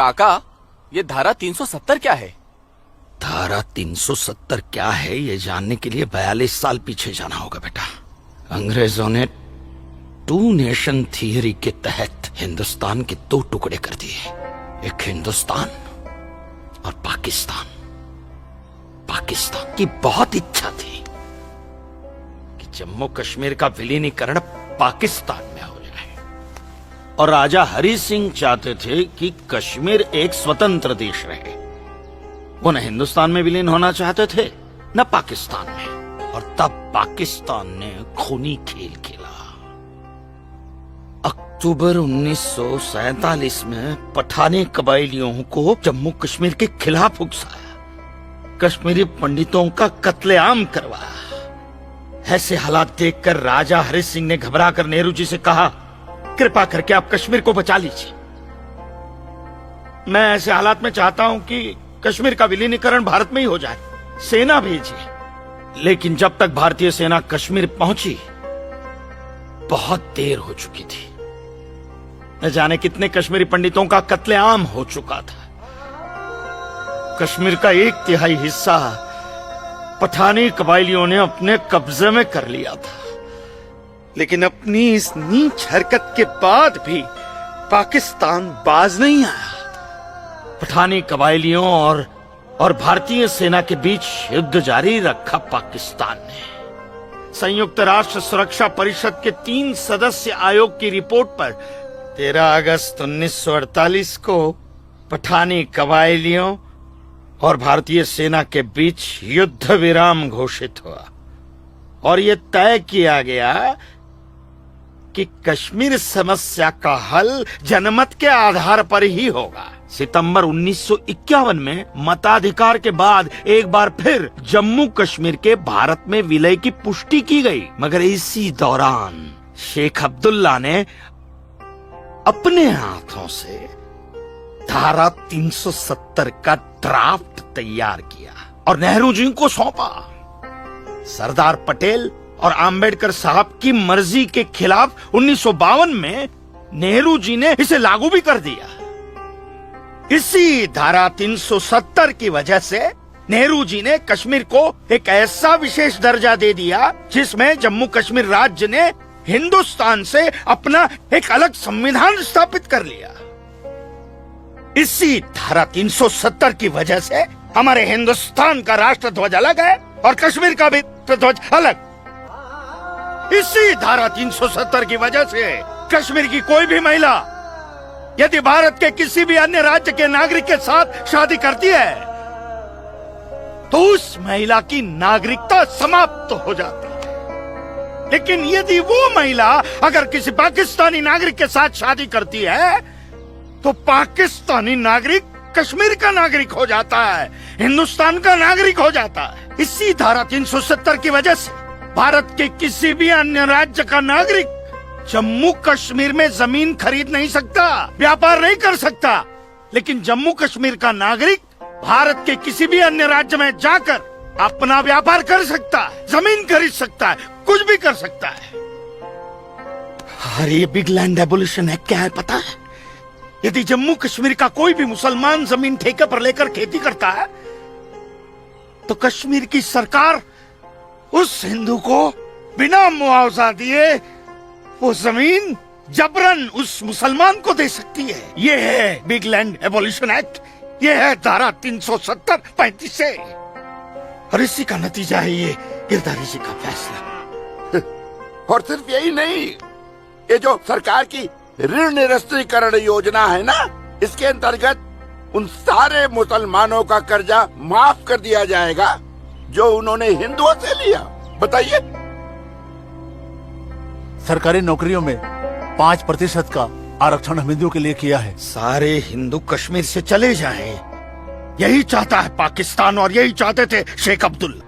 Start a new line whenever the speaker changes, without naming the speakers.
काका, ये धारा 370 क्या है?
धारा 370 क्या है ये जानने के लिए 42 साल पीछे जाना होगा बेटा। अंग्रेजों ने टू नेशन थियरी के तहत हिंदुस्तान के दो टुकड़े कर दिए, एक हिंदुस्तान और पाकिस्तान। पाकिस्तान की बहुत इच्छा थी कि जम्मू कश्मीर का विलीनीकरण पाकिस्तान में हो जाए, और राजा हरि सिंह चाहते थे कि कश्मीर एक स्वतंत्र देश रहे। वो न हिंदुस्तान में विलीन होना चाहते थे न पाकिस्तान में, और तब पाकिस्तान ने खूनी खेल खेला। अक्टूबर 1947 में पठानी कबायलियों को जम्मू कश्मीर के खिलाफ उकसाया, कश्मीरी पंडितों का कत्लेआम करवाया। ऐसे हालात देखकर राजा हरि सिंह ने घबराकर नेहरू जी से कहा, कृपा करके आप कश्मीर को बचा लीजिए। मैं ऐसे हालात में चाहता हूं कि कश्मीर का विलीनीकरण भारत में ही हो जाए, सेना भेजिए। लेकिन जब तक भारतीय सेना कश्मीर पहुंची बहुत देर हो चुकी थी। न जाने कितने कश्मीरी पंडितों का कत्लेआम हो चुका था। कश्मीर का 1/3 हिस्सा पठानी कबायलियों ने अपने कब्जे में कर लिया था। लेकिन अपनी इस नीच हरकत के बाद भी पाकिस्तान बाज नहीं आया। पठानी कबायलियों और भारतीय सेना के बीच युद्ध जारी रखा पाकिस्तान ने। संयुक्त राष्ट्र सुरक्षा परिषद के 3 सदस्य आयोग की रिपोर्ट पर 13 अगस्त 1948 को पठानी कबायलियों और भारतीय सेना के बीच युद्ध विराम घोषित हुआ, और यह तय किया गया कि कश्मीर समस्या का हल जनमत के आधार पर ही होगा। सितंबर 1951 में मताधिकार के बाद एक बार फिर जम्मू कश्मीर के भारत में विलय की पुष्टि की गई, मगर इसी दौरान शेख अब्दुल्ला ने अपने हाथों से धारा 370 का ड्राफ्ट तैयार किया और नेहरू जी को सौंपा। सरदार पटेल और आम्बेडकर साहब की मर्जी के खिलाफ 1952 में नेहरू जी ने इसे लागू भी कर दिया। इसी धारा 370 की वजह से नेहरू जी ने कश्मीर को एक ऐसा विशेष दर्जा दे दिया जिसमें जम्मू कश्मीर राज्य ने हिंदुस्तान से अपना एक अलग संविधान स्थापित कर लिया। इसी धारा 370 की वजह से हमारे हिंदुस्तान का राष्ट्र ध्वज अलग है और कश्मीर का भी ध्वज अलग। इसी धारा 370 की वजह से कश्मीर की कोई भी महिला यदि भारत के किसी भी अन्य राज्य के नागरिक के साथ शादी करती है तो उस महिला की नागरिकता समाप्त हो जाती है। लेकिन यदि वो महिला अगर किसी पाकिस्तानी नागरिक के साथ शादी करती है तो पाकिस्तानी नागरिक कश्मीर का नागरिक हो जाता है, हिंदुस्तान का नागरिक हो जाता है। इसी धारा 370 की वजह से भारत के किसी भी अन्य राज्य का नागरिक जम्मू कश्मीर में जमीन खरीद नहीं सकता, व्यापार नहीं कर सकता। लेकिन जम्मू कश्मीर का नागरिक भारत के किसी भी अन्य राज्य में जाकर अपना व्यापार कर सकता है, जमीन खरीद सकता है, कुछ भी कर सकता है। अरे ये बिग लैंड एबोलिशन एक्ट क्या है पता है? यदि जम्मू कश्मीर का कोई भी मुसलमान जमीन ठेके पर लेकर खेती करता है तो कश्मीर की सरकार उस हिंदू को बिना मुआवजा दिए वो जमीन जबरन उस मुसलमान को दे सकती है। ये है बिग लैंड एबोलिशन एक्ट, ये है धारा 370-35 से, और इसी का नतीजा है ये गिरधारी जी का फैसला।
और सिर्फ यही नहीं, ये जो सरकार की ऋण निरस्तीकरण योजना है ना, इसके अंतर्गत उन सारे मुसलमानों का कर्जा माफ कर दिया जाएगा जो उन्होंने हिंदुओं से लिया। बताइए।
सरकारी नौकरियों में 5% का आरक्षण हम हिंदुओं के लिए किया है।
सारे हिंदू कश्मीर से चले जाएं, यही चाहता है पाकिस्तान और यही चाहते थे शेख अब्दुल्ला।